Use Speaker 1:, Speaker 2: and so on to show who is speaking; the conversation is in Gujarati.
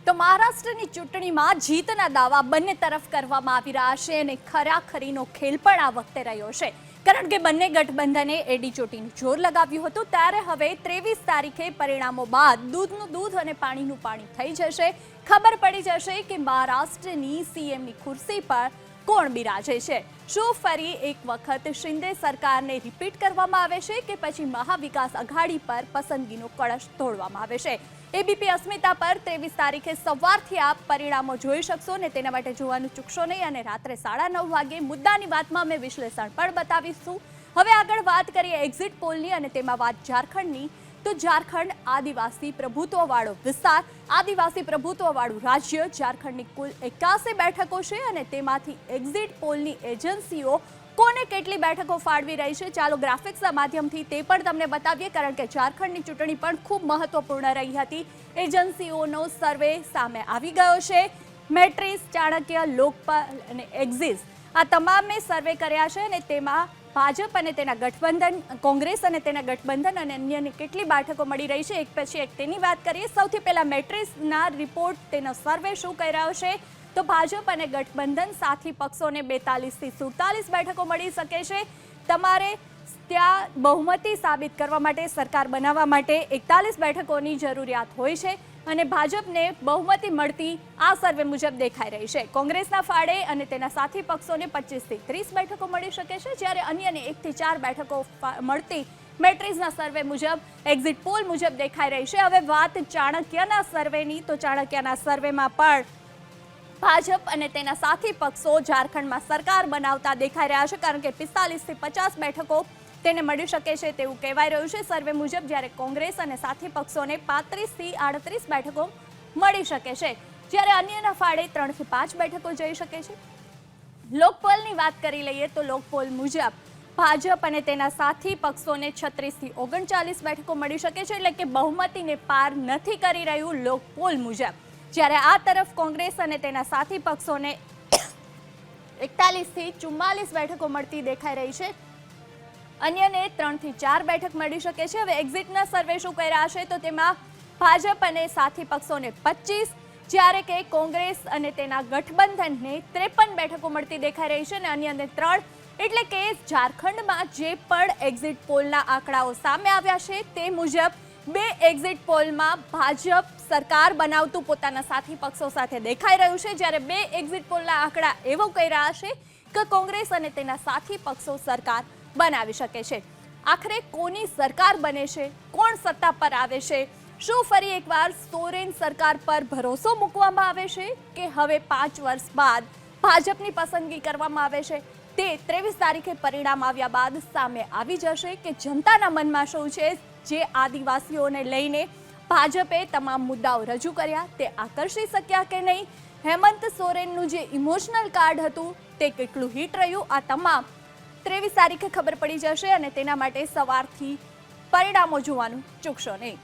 Speaker 1: તો મહારાષ્ટ્રની ચૂંટણીમાં જીતના દાવા બંને તરફ કરવામાં આવી રહ્યા છે અને ખરાખરીનો ખેલ પણ આ વખતે રહ્યો છે, કારણ કે બંને ગઠબંધને એડી ચોટીનું જોર લગાવ્યું હતું. ત્યારે હવે 23 તારીખે પરિણામો બાદ દૂધનું દૂધ અને પાણીનું પાણી થઈ જશે. ખબર પડી જશે કે મહારાષ્ટ્રની સીએમની ખુરશી પર કોણ બિરાજે છે. શું ફરી એક વખત શિંદે સરકારને રિપીટ કરવામાં આવે છે કે પછી મહાવિકાસ આઘાડી પર પસંદગીનો કળશ તોડવામાં આવે છે? એબીપી અસ્મિતા પર 23 તારીખે સવારથી આપ પરિણામો જોઈ શકશો અને તેના માટે જોવાનું ચૂકશો નહીં. અને રાત્રે 9:30 વાગે મુદ્દાની વાતમાં અમે વિશ્લેષણ પણ બતાવીશું. હવે આગળ વાત કરીએ એક્ઝિટ પોલની અને તેમાં વાત ઝારખંડની. તો ઝારખંડ આદિવાસી પ્રભુત્વવાળો વિસ્તાર, આદિવાસી પ્રભુત્વવાળું રાજ્ય. ઝારખંડની કુલ 81 બેઠકો છે અને તેમાંથી એક્ઝિટ પોલની એજન્સીઓ કોને કેટલી બેઠકો ફાળવી રહી છે, ચાલો ગ્રાફિક્સના માધ્યમથી તે પણ તમને બતાવીએ, કારણ કે ઝારખંડની ચૂંટણી પણ ખૂબ મહત્વપૂર્ણ રહી હતી. એજન્સીઓનો સર્વે સામે આવી ગયો છે. મેટ્રિસ, ચાણક્ય, લોકપાલ અને એક્ઝિસ આ તમામે સર્વે કર્યા છે અને તેમાં ભાજપ અને તેના ગઠબંધન, કોંગ્રેસ અને તેના ગઠબંધન અને અન્યને કેટલી બેઠકો મળી રહી છે એક પછી એક તેની વાત કરીએ. સૌથી પહેલા મેટ્રિસના રિપોર્ટ, તેનો સર્વે શું કહી રહ્યો છે? તો ભાજપ અને ગઠબંધન સાથી પક્ષોને 42 થી 47 બેઠકો મળી શકે છે. તમારે ત્યાં બહુમતી સાબિત કરવા માટે, સરકાર બનાવવા માટે 41 બેઠકોની જરૂરિયાત હોય છે અને ભાજપને બહુમતી મળતી આ સર્વે મુજબ દેખાઈ રહી છે. કોંગ્રેસના ફાળે અને તેના સાથી પક્ષોને 25 થી 30 બેઠકો મળી શકે છે, જ્યારે અન્યને 1 થી 4 બેઠકો મળતી મેટ્રિક્સના સર્વે મુજબ, એક્ઝિટ પોલ મુજબ દેખાઈ રહી છે. હવે વાત ચાણક્યના સર્વેની, તો ચાણક્યના સર્વેમાં પણ ભાજપ અને તેના સાથી પક્ષો ઝારખંડમાં સરકાર બનાવતા દેખાઈ રહ્યા છે, કારણ કે 45 થી 50 બેઠકો તેને મળી શકે છે તેવું કહેવાય રહ્યું છે સર્વે મુજબ, જ્યારે કોંગ્રેસ અને સાથી પક્ષોને 35 થી 38 બેઠકો મળી શકે છે, જ્યારે અન્યના ફાળે 3 થી 5 બેઠકો જઈ શકે છે. લોકપોલની વાત કરી લઈએ તો લોકપોલ મુજબ ભાજપ અને તેના સાથી પક્ષોને 36 થી 39 બેઠકો મળી શકે છે, એટલે કે બહુમતીને પાર નથી કરી રહ્યું લોકપોલ મુજબ. જ્યારે આ તરફ કોંગ્રેસ અને તેના સાથી પક્ષોને 41 થી 44 બેઠકો મળતી દેખાઈ રહી છે, અન્યને 3 થી 4 બેઠક મળી શકે છે. હવે એક્ઝિટના સર્વે શું કહી રહ્યા છે? તો તેમાં ભાજપ અને સાથી પક્ષોને 25, જ્યારે કે કોંગ્રેસ અને તેના ગઠબંધનને 53 બેઠકો મળતી દેખાઈ રહી છે અને અન્યને 3. એટલે કે ઝારખંડમાં જે પણ એક્ઝિટ પોલના આંકડાઓ સામે આવ્યા છે તે મુજબ 2 એક્ઝિટ પોલમાં ભાજપ સરકાર બનાવતું પોતાના સાથી પક્ષો સાથે દેખાઈ રહ્યું છે, જ્યારે 2 એક્ઝિટ પોલના આંકડા એવું કહી રહ્યા છે કે કોંગ્રેસ અને તેના સાથી પક્ષો સરકાર બનાવી શકે છે. આખરે કોની સરકાર બને છે? કોણ સત્તા પર આવે છે? શું ફરી એકવાર સોરેન સરકાર પર ભરોસો મૂકવામાં આવે છે કે હવે 5 વર્ષ બાદ ભાજપની પસંદગી કરવામાં આવે છે? તે 23 તારીખે પરિણામ આવ્યા બાદ સામે આવી જશે કે જનતાના મનમાં શું છે. જે આદિવાસીઓને લઈને ભાજપે તમામ મુદ્દાઓ રજૂ કર્યા તે આકર્ષી શક્યા કે નહીં? હેમંત સોરેનનું જે ઇમોશનલ કાર્ડ હતું તે કેટલું હિટ રહ્યું? આ તમામ 23 તારીખે ખબર પડી જશે અને તેના માટે સવારથી પરિણામો જોવાનું ચૂકશો નહીં.